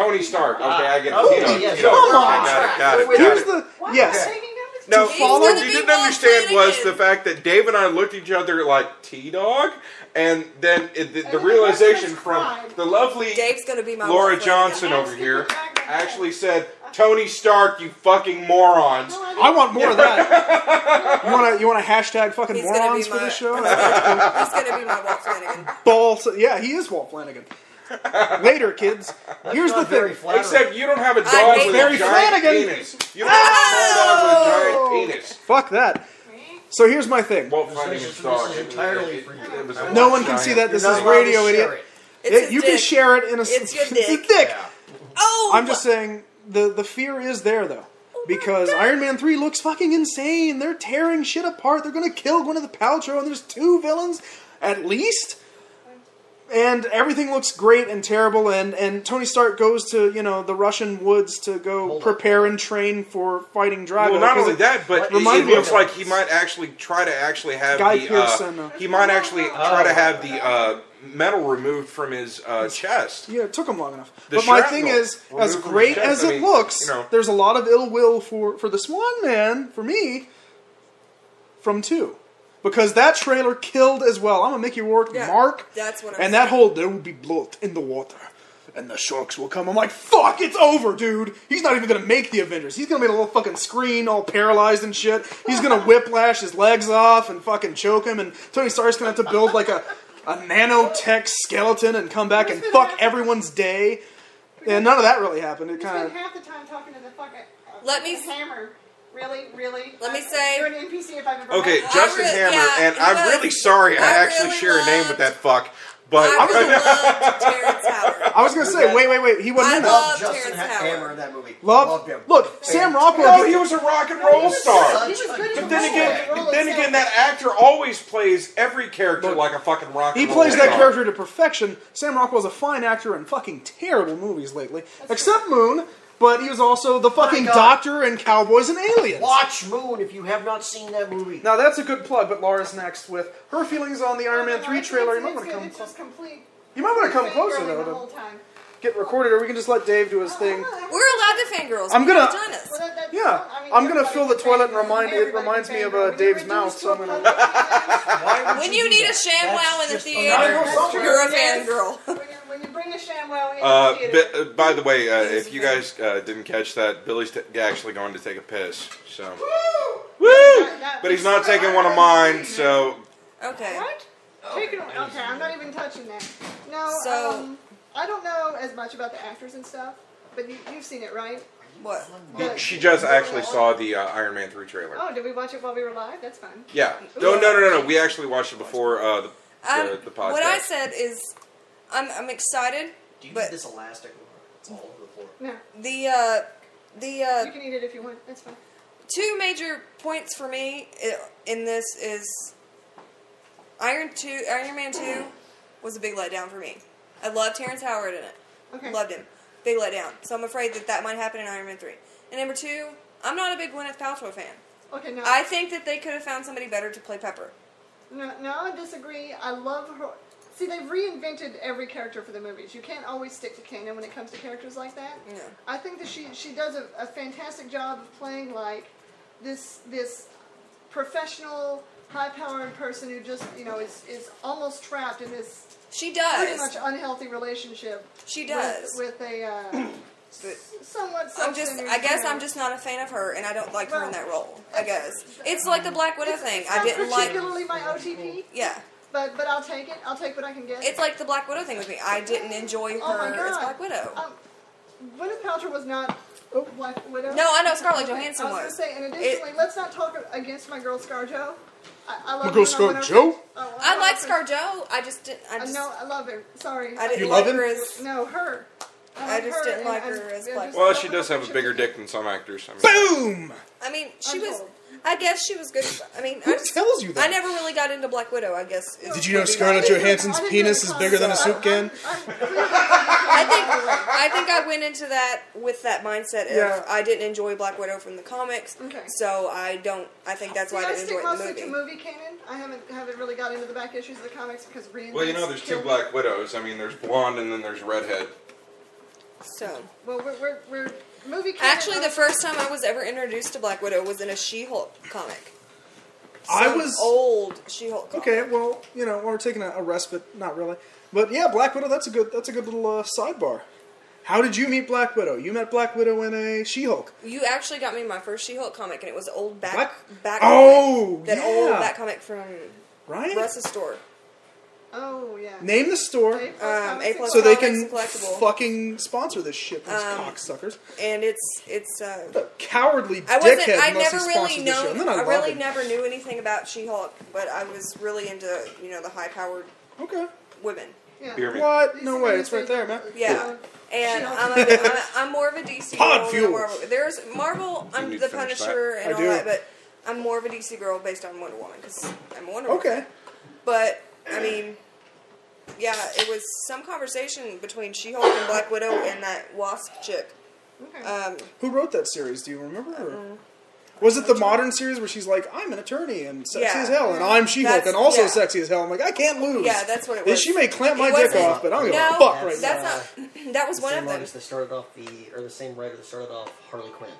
Tony Stark. Okay, I get it. Got it. Here's the yes. No, what you didn't understand was the fact that Dave and I looked at each other like T-Dog, and then the realization from the lovely Dave's gonna be my Laura Johnson over here actually said, "Tony Stark, you fucking morons." I want more of that. You want to hashtag fucking morons for this show? He's gonna be my Walt Flanagan. Balls. Yeah, he is Walt Flanagan. Later, kids. Here's the thing. Except you don't have a dog with a giant penis. You don't have a small dog with a giant penis. Fuck that. So here's my thing. Walt Flanagan's dog. No one can see that. This is radio, idiot. You can share it in a... It's your dick. It's a dick. Yeah. Oh! I'm just saying, the fear is there, though. Because Iron Man 3 looks fucking insane. They're tearing shit apart. They're going to kill Gwyneth Paltrow, and there's 2 villains, at least. And everything looks great and terrible, and Tony Stark goes to, the Russian woods to go prepare and train for fighting Drago. Well, not only that, but it looks like he might actually try to have he might actually try to have the metal removed from his chest. Yeah, it took him long enough. But my thing is, as great as it looks, there's a lot of ill will for the Swan Man, for me, from 2. Because that trailer killed as well. I'm a Mickey Rourke mark. That's what I'm saying. That whole, there will be blood in the water. And the sharks will come. I'm like, fuck, it's over, dude. He's not even going to make the Avengers. He's going to be a little fucking screen all paralyzed and shit. He's going to whiplash his legs off and fucking choke him. And Tony Stark's going to have to build like a nanotech skeleton and come back and fuck everyone's day. And none of that really happened. It kind of... half the time talking to the fucking Hammer. Really? Let me say... You're an NPC if I've ever Okay, Justin Hammer, and I'm really sorry I actually share a name with that fuck, but... I loved Terrence Howard. I was going to say, wait, he wasn't in that. I loved Justin Hammer in that movie. Loved him. Look, Sam Rockwell... No, he was a rock and roll star. But then again, that actor always plays every character like a fucking rock and roll He plays star. that character to perfection. Sam Rockwell's a fine actor in fucking terrible movies lately. Except Moon... But he was also the fucking doctor in Cowboys and Aliens. Watch Moon if you have not seen that movie. Now that's a good plug, but Laura's next with her feelings on the Iron Man 3 trailer. You might want to come. You might want to come closer though to get recorded, or we can just let Dave do his thing. We're allowed to fangirls. I'm gonna. Join us. Yeah, I'm gonna fill the toilet and it reminds me of Dave's mouth. So I'm gonna. When you need a ShamWow in the theater, you're a fangirl. When you bring a ShamWow in the theater. By the way, if you guys didn't catch that, Billy's actually going to take a piss. So. Woo! But he's not taking one of mine, so. Okay. What? Okay, I'm not even touching that. No, so, I don't know as much about the actors and stuff, but you've seen it, right? What? She just actually saw the Iron Man 3 trailer. Oh, did we watch it while we were live? That's fun. Yeah. No. We actually watched it before the podcast. What I said is, I'm excited. Do you need this elastic? It's all over the floor. No. You can eat it if you want. That's fine. 2 major points for me in this is Iron Man 2 was a big letdown for me. I loved Terrence Howard in it. Okay. Loved him. Big letdown. So I'm afraid that might happen in Iron Man 3. And number 2, I'm not a big Gwyneth Paltrow fan. Okay, no. I think that they could have found somebody better to play Pepper. No, I disagree. I love her. See, they've reinvented every character for the movies. You can't always stick to canon when it comes to characters like that. No. I think that she does a fantastic job of playing like this professional, high-powered person who just, is almost trapped in this pretty much unhealthy relationship. She does. With a somewhat self-centered I guess I'm just not a fan of her, and I don't like her in that role, I guess. It's like the Black Widow thing. I didn't like... particularly my OTP. Yeah. But I'll take it. I'll take what I can get. It's like the Black Widow thing with me. I didn't enjoy her as Black Widow. Gwyneth Paltrow was not Black Widow. No, I know Scarlett Johansson was. I was going to say, and additionally, let's not talk against my girl ScarJo. I love my girl ScarJo? I like ScarJo. I just didn't. No, I love her. Sorry. I didn't like her as... No, her. I just didn't like her as Black Widow. Well, she does have a bigger dick than some actors. Boom! I mean, she was... I guess she was good. I mean, who tells you that? I never really got into Black Widow, I guess. Did you know Scarlett Johansson's penis is bigger than a soup can? I think I went into that with that mindset of I didn't enjoy Black Widow from the comics, so I think that's why I didn't enjoy the movie. I stick mostly to movie canon. I haven't really got into the back issues of the comics because well, there's 2 Black Widows. I mean, there's blonde and then there's redhead. So. Well, we're movie. Actually, the first time I was ever introduced to Black Widow was in a She-Hulk comic. Old She-Hulk comic. Okay, well, we're taking a respite. Not really. But yeah, Black Widow, that's a good little sidebar. How did you meet Black Widow? You met Black Widow in a She-Hulk. You actually got me my first She-Hulk comic, and it was old back oh, that old back comic from Russ's store. Oh yeah. Name the store. A+ so they can collectible. Fucking sponsor this shit, those cocksuckers. And it's the cowardly I dickhead. I never really never knew anything about She-Hulk, but I was really into the high-powered women. Yeah. What? No way! It's right there, man. Yeah. And I'm more of a DC Pod girl than Marvel. There's Marvel. I'm the Punisher and all that, but I'm more of a DC girl based on Wonder Woman because I'm a Wonder Woman. Okay. But I mean, yeah, it was some conversation between She-Hulk and Black Widow and that Wasp chick. Okay. Who wrote that series? Do you remember? Was it the modern series where she's like, I'm an attorney and sexy as hell, and I'm She-Hulk and also sexy as hell? I'm like, I can't lose. Yeah, that's what it was. She may clamp my dick off, but I'm gonna fuck right now. Not. That was one of them. That started off the same writer that started off Harley Quinn.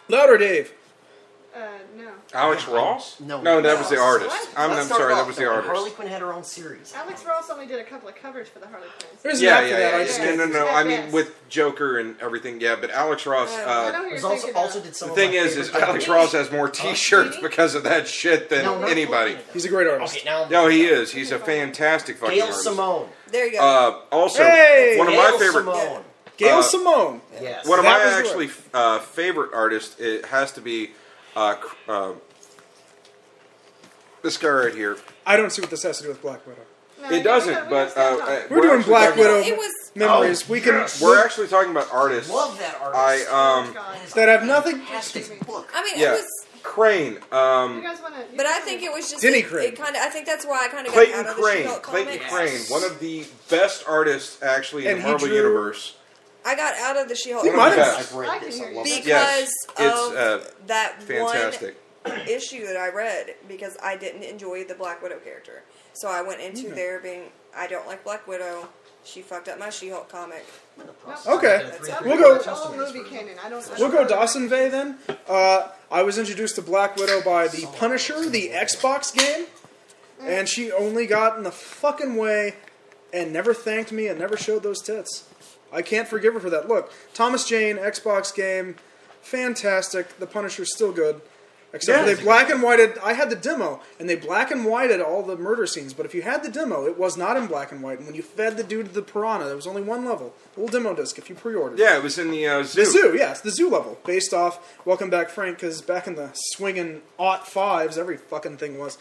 Louder, Dave. No. Alex Ross? No, that was the artist. I'm sorry, that was the artist. Harley Quinn had her own series. Alex Ross only did a couple of covers for the Harley Quinn. There's No. I mean, with Joker and everything, but Alex Ross. Also did some. The thing is Alex Ross has more T-shirts because of that shit than anybody. He's a great artist. Okay, now no, he is. He's a fantastic fucking artist. Gail Simone. There you go. Also, one of my favorite. Simone. Gail Simone. Yes. One of my actually favorite artists. It has to be. This guy right here. I don't see what this has to do with Black Widow. No, it doesn't, but we're doing Black Widow memories. We're actually talking about artists. Love that artist. That have nothing. I mean, it was Crane. You guys wanna, but I think it was just Denny Crane. I think that's why I kind of got out of the She-Hulk Clayton comics. Crane, one of the best artists actually in the Marvel universe. I got out of the She-Hulk You might comics have. because of that fantastic. one issue that I read because I didn't enjoy the Black Widow character. So I went into there being, I don't like Black Widow. She fucked up my She-Hulk comic. Okay, we'll go Dawson Vey then. I was introduced to Black Widow by the Punisher, the Xbox game, and she only got in the fucking way and never thanked me and never showed those tits. I can't forgive her for that. Look, Thomas Jane, Xbox game, fantastic. The Punisher's still good. Except for they black and whited. I had the demo, and they black and whited all the murder scenes. But if you had the demo, it was not in black and white. And when you fed the dude the piranha, there was only one level. A little demo disc if you pre-ordered. Yeah, it was in the zoo. The zoo, it's the zoo level. Based off Welcome Back, Frank, because back in the swinging '05s, every fucking thing was.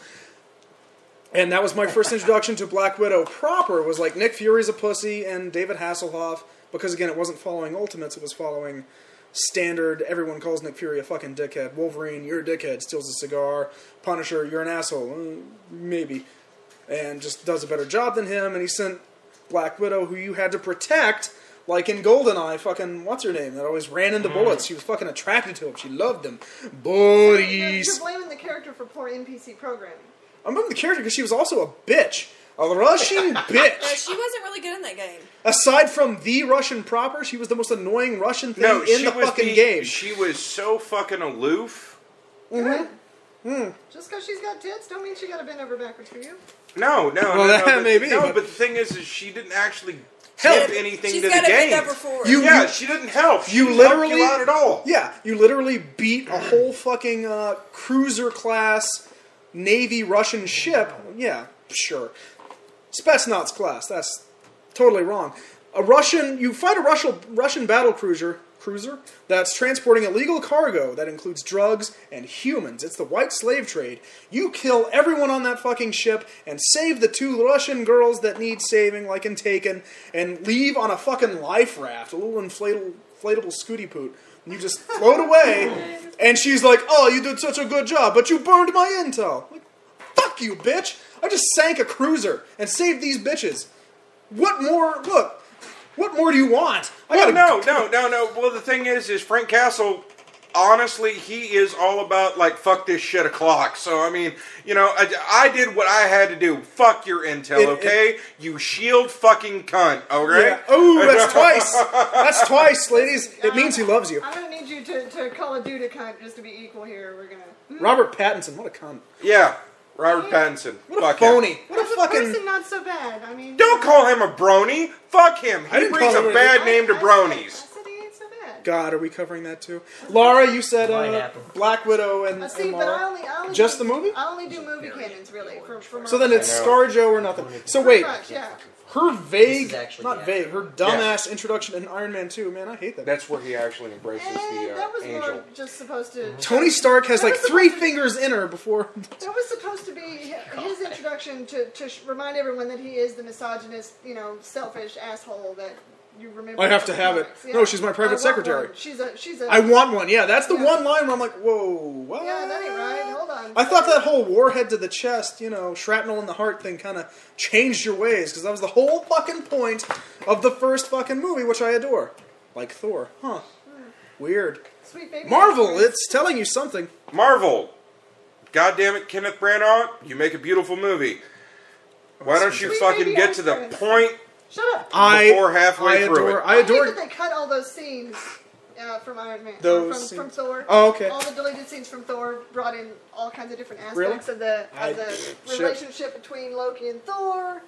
And that was my first introduction to Black Widow proper, was like Nick Fury's a pussy and David Hasselhoff. Because, again, it wasn't following Ultimates, it was following standard, everyone calls Nick Fury a fucking dickhead. Wolverine, you're a dickhead, steals a cigar. Punisher, you're an asshole. Maybe. And just does a better job than him. And he sent Black Widow, who you had to protect, like in GoldenEye, fucking, what's her name? That always ran into bullets. She was fucking attracted to him. She loved him. Buddies. You're blaming the character for poor NPC programming. I'm blaming the character because she was also a bitch. A Russian bitch. She wasn't really good in that game. Aside from the Russian proper, she was the most annoying Russian thing in the fucking game. She was so fucking aloof. Just because she's got tits, don't mean she got to bend over backwards for you. No. That may be. No, but the thing is she didn't actually help anything to the game. She didn't help. She didn't help you out at all. Yeah, you literally beat a whole fucking cruiser class Navy Russian ship. Yeah, sure. Spetsnaz class. That's totally wrong. You fight a Russian battle cruiser that's transporting illegal cargo that includes drugs and humans. It's the white slave trade. You kill everyone on that fucking ship and save the 2 Russian girls that need saving, like in Taken, and leave on a fucking life raft, a little inflatable scooty poot. And you just float away, and she's like, "Oh, you did such a good job, but you burned my intel." Like, fuck you, bitch! I just sank a cruiser and saved these bitches. What more? Look, what more do you want? No. Well, the thing is Frank Castle honestly, he is all about, like, fuck this shit o'clock. So, I mean, you know, I did what I had to do. Fuck your intel, okay? You shield fucking cunt, okay? Yeah. Oh, that's twice. That's twice, ladies. It means he loves you. I'm going to need you to call a dude a cunt just to be equal here. We're going to... Robert Pattinson, what a cunt. Yeah. Robert Pattinson. What Fuck a phony. Him. What a fucking... person, not so bad. I mean... Don't call him a brony. Fuck him. He brings a bad name to bronies. I said he ain't so bad. God, are we covering that too? Laura, you said Black Widow and see, but I only just the movie? I only do movie cannons, really. So then it's ScarJo or nothing. So wait, her vague, not vague, her dumbass introduction in Iron Man 2, man, I hate that. That's where he actually embraces the that was angel. more just supposed to... Tony Stark has like 3 fingers in her before... That was supposed to be his introduction to remind everyone that he is the misogynist, you know, selfish asshole that you remember. I have to have it. Yeah. No, she's my private secretary. She's a... I want one, yeah. That's the one line where I'm like, whoa, what? Yeah, that ain't right. Hold on. I thought that whole warhead to the chest, you know, shrapnel in the heart thing kind of changed your ways, because that was the whole fucking point of the first fucking movie, which I adore. Like Thor. Huh. Weird. Sweet baby. Marvel, it's telling you something. Marvel. God damn it, Kenneth Branagh, you make a beautiful movie. Why don't you fucking get to the point Shut up. before halfway through it? I adore that they cut all those scenes from Iron Man. From Thor. Oh, okay. All the deleted scenes from Thor brought in all kinds of different aspects of the relationship between Loki and Thor.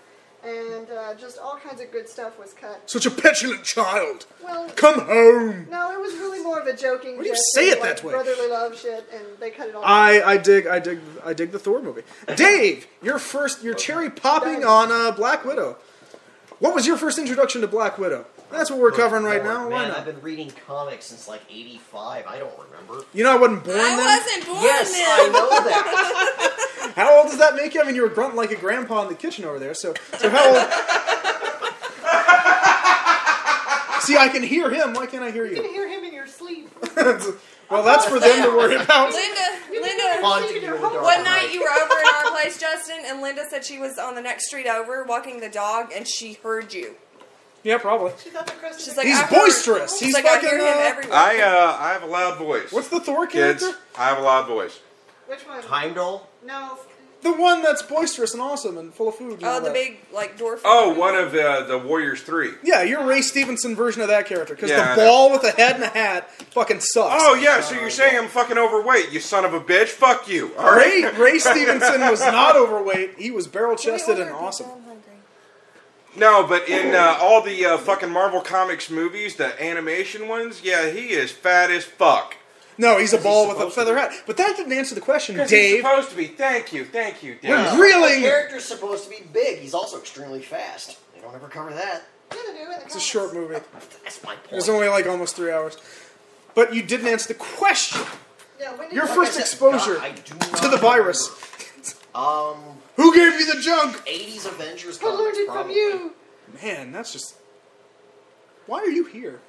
And just all kinds of good stuff was cut. Such a petulant child. Well, come home. No, it was really more of a joking. Why do you say it that way? Brotherly love shit, and they cut it all. I dig the Thor movie. Dave, your cherry popping on Black Widow. What was your first introduction to Black Widow? That's what we're covering right now. Why not? I've been reading comics since like '85. I don't remember. You know I wasn't born then? I wasn't born yes, then. I know that. How old does that make you? I mean, you were grunting like a grandpa in the kitchen over there. So how old? See, I can hear him. Why can't I hear you? You can hear him in your sleep. Well, that's for them to worry about. Linda, one night you were over at our place, Justin, and Linda said she was on the next street over walking the dog, and she heard you. Yeah, probably. She's like, he's boisterous. He's like, I hear him everywhere. I have a loud voice. What's the Thor character? Kids, I have a loud voice. Which one? Heimdall? No. The one that's boisterous and awesome and full of food. Oh, the big, like, dwarf. Oh, one of the Warriors 3. Yeah, you're Ray Stevenson version of that character. Because the ball with a head and a hat fucking sucks. Oh, yeah, so you're saying I'm fucking overweight, you son of a bitch? Fuck you, alright? Ray Stevenson was not overweight. He was barrel-chested and awesome. No, but in all the fucking Marvel Comics movies, the animation ones, yeah, he is fat as fuck. No, he's a ball with a feather hat. But that didn't answer the question, Dave. He's supposed to be. Thank you, Dave. We're reeling. The character's supposed to be big. He's also extremely fast. They don't ever cover that. It's a short movie. That's my point. It's only like almost 3 hours. But you didn't answer the question. Yeah, your first exposure to the virus. Who gave you the junk? 80s Avengers comics. I learned it from you. Man, that's just... Why are you here?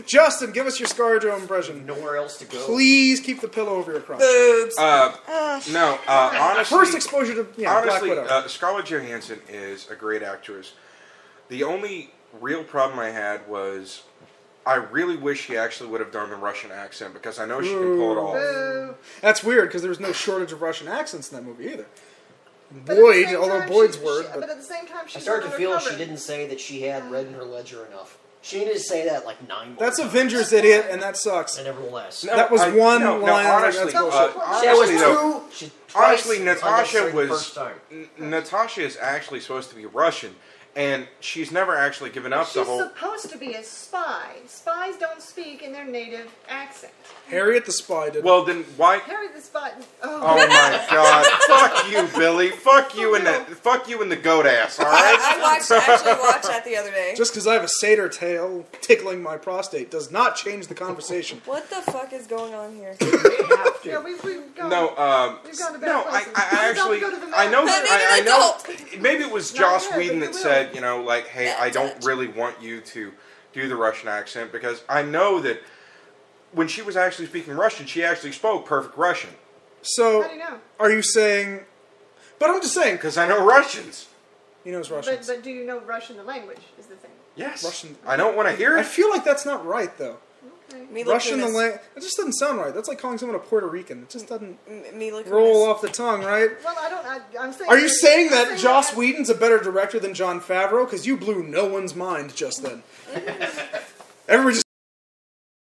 Justin, give us your ScarJo impression. Nowhere else to go. Please keep the pillow over your crotch. Boobs. No, honestly... First exposure to Black Widow. Scarlett Johansson is a great actress. The only real problem I had was... I really wish she actually would have done the Russian accent, because I know she can pull it off. That's weird, because there was no shortage of Russian accents in that movie either. Boyd, although Boyd's word. But at the same time, I started to feel she didn't say that she had red in her ledger enough. She needed to say that like 9 times. That's Avengers, idiot, and that sucks. And nevertheless. That was one line. Honestly, Natasha is actually supposed to be Russian. And she's never actually given up the whole... She's supposed to be a spy. Spies don't speak in their native accent. Harriet the Spy did. Well, then why... Harriet the Spy... Oh my God. Fuck you, Billy. Fuck you and the goat ass, alright? I actually watched that the other day. Just because I have a satyr tail tickling my prostate does not change the conversation. What the fuck is going on here? Yeah, we've gone... We've gone to bad places. I actually... I know... Maybe it was Joss Whedon that said, you know, like, hey, I don't really want you to do the Russian accent, because I know that when she was actually speaking Russian, she actually spoke perfect Russian. So, how do you know? Are you saying... But I'm just saying... Because I know Russians. He knows Russian. But do you know Russian, the language, is the thing? Yes. Russian. I don't want to hear it. I feel like that's not right, though. Okay. Russian the language. It just doesn't sound right. That's like calling someone a Puerto Rican. It just doesn't roll off the tongue, right? Well, I'm saying. Are you saying that Joss Whedon's a better director than Jon Favreau? Because you blew no one's mind just then. Everybody just